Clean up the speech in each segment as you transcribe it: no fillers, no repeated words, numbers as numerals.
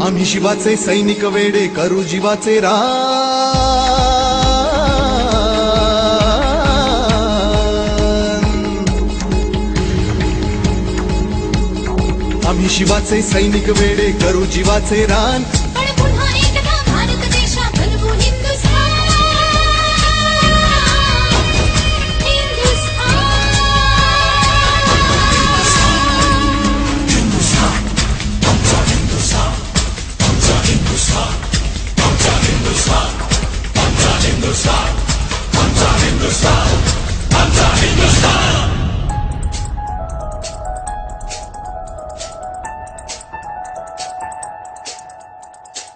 आम्ही शिवाचे सैनिक वेडे करू जीवाचे रान। आम्ही शिवाचे सैनिक वेडे करू जीवाचे रान। पण पुन्हा एकदा भारत देशा बनवू हिंदुस्थान।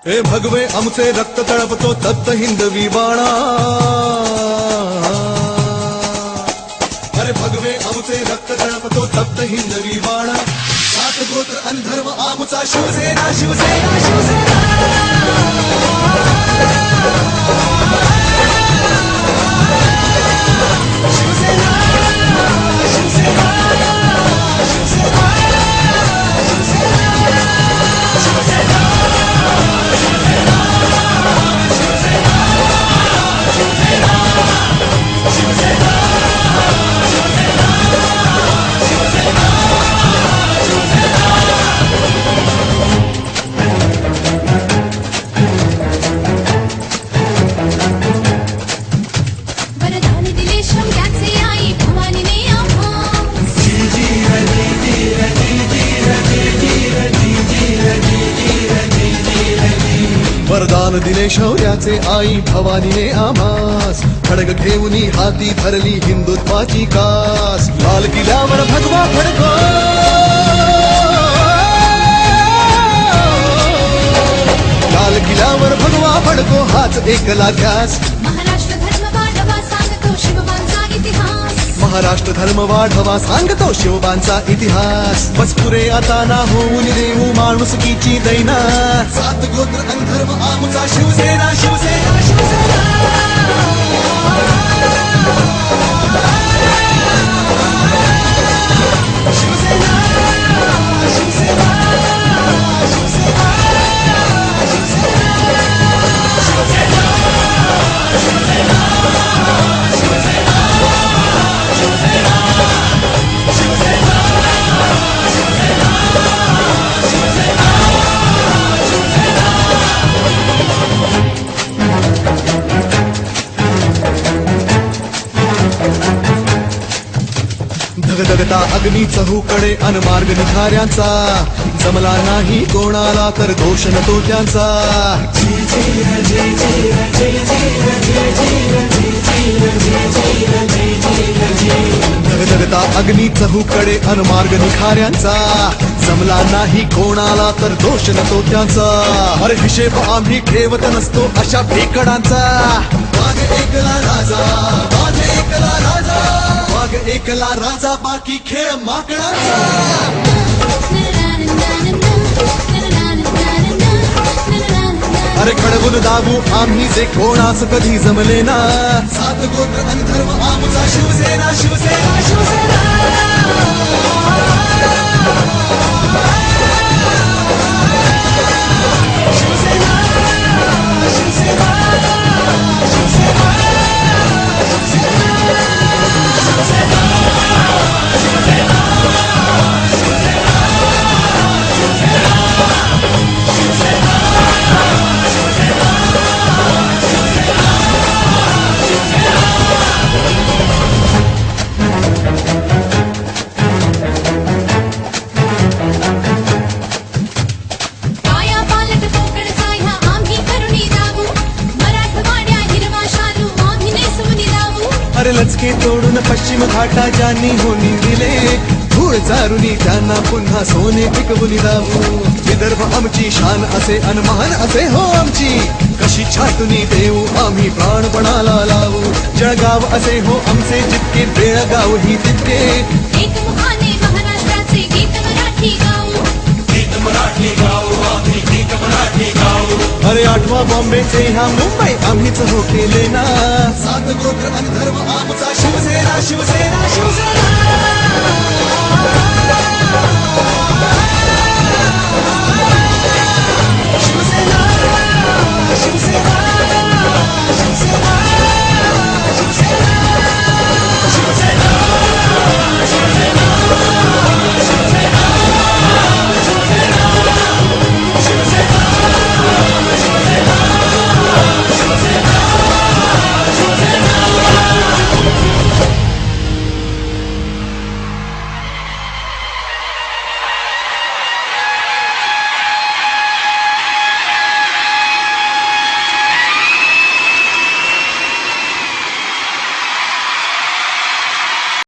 हे भगवे आमचे रक्त तळपतो तप्त हिंदवी बाणा। अरे भगवे आमचे रक्त तळपतो तप्त हिंदवी बाणा। सात गोत्र आणि धर्म आमचा शिवसेना शिवसेना शिवसेना। वरदान दिले शौर्याचे आई भवानीने आम्हास। खडग घेऊन हाती धरली हिंदुत्वाची कास। लाल किल्ल्यावर भगवा फडको, लाल किल्ल्यावर भगवा फडको हाच एकला ध्यास। महाराष्ट्र धर्म वाढवा सांगतो शिवबांचा इतिहास। महाराष्ट्र धर्म वाढवा सांगतो शिवबांचा इतिहास। बस पुरे आता ना होऊन देऊ माणुसकीची दैना। सात गोत्र आणि धर्म आमचा शिवसेना शिवसेना शिवसेना। धगधगता अग्नी चहूकडे अन मार्ग निखाऱ्यांचा। जमला नाही कोणाला तर दोष न तो त्यांचा। धगधगता अग्नी चहूकडे अन मार्ग निखाऱ्यांचा। जमला नाही कोणाला तर दोष न तो त्यांचा। अरे हिशेब आम्ही ठेवत नसतो अशा फेकडांचा। वाघ एकला राजा, वाघ एकला राजा, वाघ एकला राजा बाकी खेळ माकडांचा। अरे खडगून दाबू आम्ही जे कोणास कधी जमले ना। सात गोत्र आणि धर्म आमचा शिवसेना शिवसेना शिवसेना। अरे लचके तोडून पश्चिम घाटा ज्यांनी होनी दिले। धूळ चारुनी त्यांना पुन्हा सोने पिकवून दावू। विदर्भ आमची शान असे अनमान असे हो आमची। कशी छाटुनी देऊ आम्ही प्राणपणाला लावू। जळगाव असे हो आमचे जितके बेळगाव ही तितके। एक मुखाने महाराष्ट्राचे गीत मराठी गाऊ। गीत मराठी गाऊ आम्ही गीत मराठी गाऊ। अरे आठवा बॉम्बेचे ह्या मुंबई आम्हीच हो केले ना। सात गोत्र आणि धर्म आमचा शिवसेना शिवसेना।